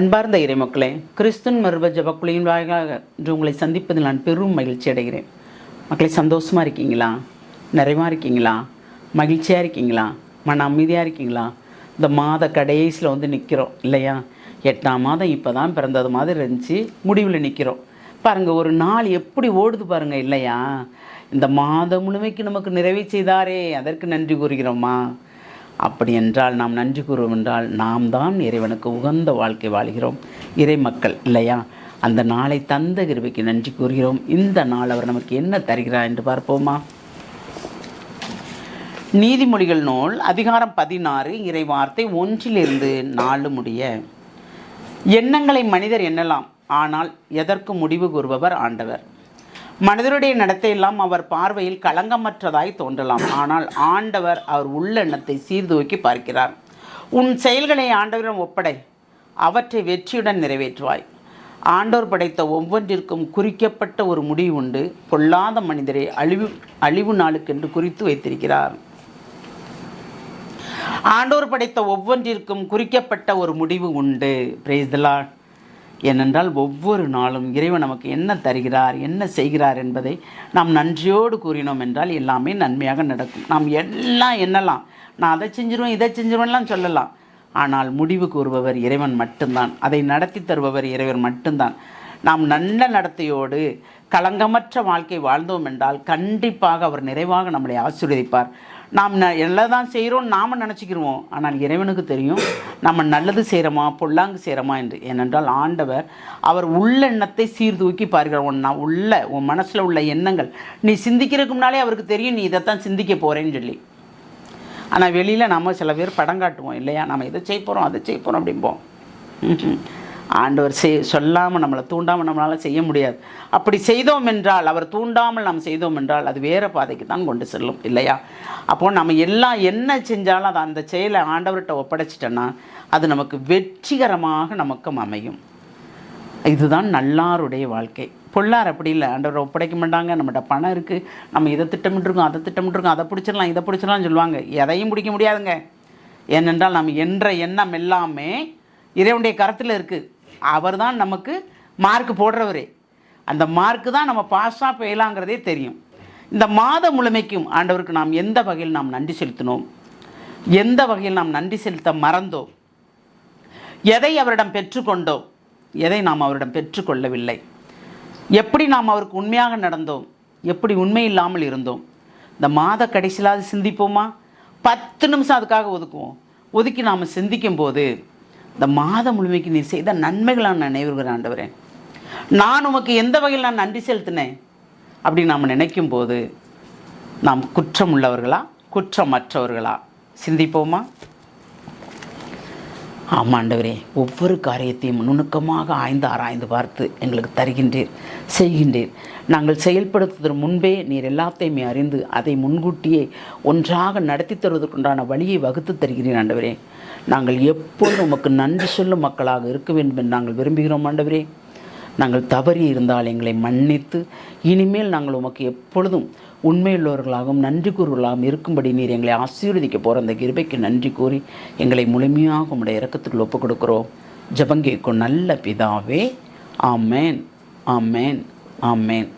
அன்பார்ந்த இறைமக்களே, கிறிஸ்துவின் மறுப ஜபக்குழியின் வாயிலாக இன்று உங்களை சந்திப்பதில் நான் பெரும் மகிழ்ச்சி அடைகிறேன். மக்களை, சந்தோஷமாக இருக்கீங்களா? நிறைவாக இருக்கீங்களா? மகிழ்ச்சியாக இருக்கீங்களா? மன அமைதியாக இருக்கீங்களா? இந்த மாத கடைசியில் நிற்கிறோம் இல்லையா? 8ஆம் மாதம் இப்போ தான் பிறந்தது மாதிரி இருந்துச்சு, முடிவில் நிற்கிறோம். பாருங்கள், ஒரு நாள் எப்படி ஓடுது பாருங்கள் இல்லையா? இந்த மாதம் முழுமைக்கு நமக்கு நிறைவே செய்தாரே, அதற்கு நன்றி கூறுகிறோமா? அப்படி என்றால் நாம் நன்றி கூறுவோம் என்றால் நாம் தான் இறைவனுக்கு உகந்த வாழ்க்கை வாழ்கிறோம், இறை மக்கள் இல்லையா? அந்த நாளை தந்த கிருபைக்கு நன்றி கூறுகிறோம். இந்த நாள் அவர் நமக்கு என்ன தருகிறார் என்று பார்ப்போமா? நீதிமொழிகள் நூல் அதிகாரம் 16 இறை வார்த்தை 1-4 முடிய. எண்ணங்களை மனிதர் எண்ணலாம், ஆனால் எதற்கு முடிவு கூறுபவர் ஆண்டவர். மனிதருடைய நடத்தையெல்லாம் அவர் பார்வையில் களங்கமற்றதாய் தோன்றலாம், ஆனால் ஆண்டவர் அவர் உள்ளெண்ணத்தை சீர்தூக்கி பார்க்கிறார். உன் செயல்களை ஆண்டவரிடம் ஒப்படை, அவற்றை வெற்றியுடன் நிறைவேற்றுவாய். ஆண்டவர் படைத்த ஒவ்வொன்றிற்கும் குறிக்கப்பட்ட ஒரு முடிவு உண்டு. பொல்லாத மனிதரை அழிவு நாளுக்கென்று குறித்து வைத்திருக்கிறார். ஆண்டவர் படைத்த ஒவ்வொன்றிற்கும் குறிக்கப்பட்ட ஒரு முடிவு உண்டு. Praise the Lord. ஏனென்றால் ஒவ்வொரு நாளும் இறைவன் நமக்கு என்ன தருகிறார், என்ன செய்கிறார் என்பதை நாம் நன்றியோடு கூறினோம் என்றால் எல்லாமே நன்மையாக நடக்கும். நாம் எல்லாம் எண்ணலாம், நான் அதை செஞ்சிருவேன் இதை செஞ்சிருவேன்லாம் சொல்லலாம், ஆனால் முடிவு கூறுபவர் இறைவன் மட்டும்தான். அதை நடத்தி தருபவர் இறைவன் மட்டும்தான். நாம் நல்ல நடத்தையோடு களங்கமற்ற வாழ்க்கை வாழ்ந்தோம் என்றால் கண்டிப்பாக அவர் நிறைவாக நம்மளை ஆசீர்வதிப்பார். நாம் எல்லாம் தான் செய்கிறோம் நாம் நினச்சிக்கிடுவோம், ஆனால் இறைவனுக்கு தெரியும் நம்ம நல்லது செய்கிறோமா பொல்லாங்கு செய்கிறோமா என்று. ஏனென்றால் ஆண்டவர் அவர் உள்ளெண்ணத்தை சீர்தூக்கி பார்க்கிறார். உன் மனசில் உள்ள எண்ணங்கள் நீ சிந்திக்கிறதுக்கு முன்னாலே அவருக்கு தெரியும் நீ இதைத்தான் சிந்திக்க போகிறேன்னு சொல்லி. ஆனால் வெளியில் நம்ம சில பேர் படம் காட்டுவோம் இல்லையா? நம்ம இதை செய்ய போகிறோம் அதை செய்ய போகிறோம் அப்படிம்போம். ஆண்டவர் சொல்லாமல் நம்மளை தூண்டாமல் நம்மளால் செய்ய முடியாது. அப்படி செய்தோம் என்றால், அவர் தூண்டாமல் நாம் செய்தோம் என்றால் அது வேறு பாதைக்கு தான் கொண்டு செல்லும் இல்லையா? அப்போது நம்ம எல்லாம் என்ன செஞ்சாலும் அதை அந்த செயலை ஆண்டவர்கிட்ட ஒப்படைச்சிட்டோன்னா அது நமக்கு வெற்றிகரமாக நமக்கு அமையும். இதுதான் நல்லாருடைய வாழ்க்கை. பொல்லார் அப்படி இல்லை, ஆண்டவரை ஒப்படைக்க மாட்டாங்க. நம்மகிட்ட பணம் இருக்குது, நம்ம இதை திட்டமிட்டுருக்கோம் அதை திட்டமிட்டுருக்கோம், அதை பிடிச்சிடலாம் இதை பிடிச்சிடலாம்னு சொல்லுவாங்க. எதையும் பிடிக்க முடியாதுங்க. ஏனென்றால் நம்ம என்ற எண்ணம் எல்லாமே இறைவனுடைய கரத்தில் இருக்குது. அவர் தான் நமக்கு மார்க் போடுறவரே. அந்த மார்க்கு தான் நம்ம பாஸாக போயலாங்கிறதே தெரியும். இந்த மாதம் முழுமைக்கும் ஆண்டவருக்கு நாம் எந்த வகையில் நாம் நன்றி செலுத்தினோம், எந்த வகையில் நாம் நன்றி செலுத்த மறந்தோம், எதை அவரிடம் பெற்றுக்கொண்டோம், எதை நாம் அவரிடம் பெற்றுக்கொள்ளவில்லை, எப்படி நாம் அவருக்கு உண்மையாக நடந்தோம், எப்படி உண்மை இல்லாமல் இருந்தோம். இந்த மாத கடைசியிலாவது சிந்திப்போமா? 10 நிமிஷம் அதுக்காக ஒதுக்கி நாம் சிந்திக்கும் போது இந்த மாதம் முழுமைக்கு நீ செய்த நன்மைகளை நான் நினைவுகிறேன் ஆண்டவரே, நான் உமக்கு எந்த வகையில் நான் நன்றி செலுத்தினேன் அப்படின்னு நாம் நினைக்கும் போது நாம் குற்றம் உள்ளவர்களா குற்றமற்றவர்களா சிந்திப்போமா? ஆமாம் ஆண்டவரே, ஒவ்வொரு காரியத்தையும் நுணுக்கமாக ஆராய்ந்து பார்த்து எங்களுக்கு தருகின்றீர், செய்கின்றீர். நாங்கள் செயல்படுத்துவதற்கு முன்பே நீர் எல்லாத்தையுமே அறிந்து அதை முன்கூட்டியே ஒன்றாக நடத்தி தருவதற்குண்டான வழியை வகுத்து தருகிறீர் ஆண்டவரே. நாங்கள் எப்பொழுதும் உமக்கு நன்றி சொல்லும் மக்களாக இருக்க வேண்டும் என்று நாங்கள் விரும்புகிறோம் ஆண்டவரே. நாங்கள் தவறி இருந்தால் எங்களை மன்னித்து இனிமேல் நாங்கள் உமக்கு எப்பொழுதும் உண்மையுள்ளவர்களாகவும் நன்றி கூறுவர்களாகவும் இருக்கும்படி நீர் எங்களை ஆசீர்வதிக்க போகிற அந்த கிருபைக்கு நன்றி கூறி எங்களை முழுமையாக உம்முடைய இரக்கத்துக்குள் ஒப்புக் கொடுக்கிறோம். ஜெபம் கேட்கும் நல்ல பிதாவே. ஆமேன், ஆமேன், ஆமேன்.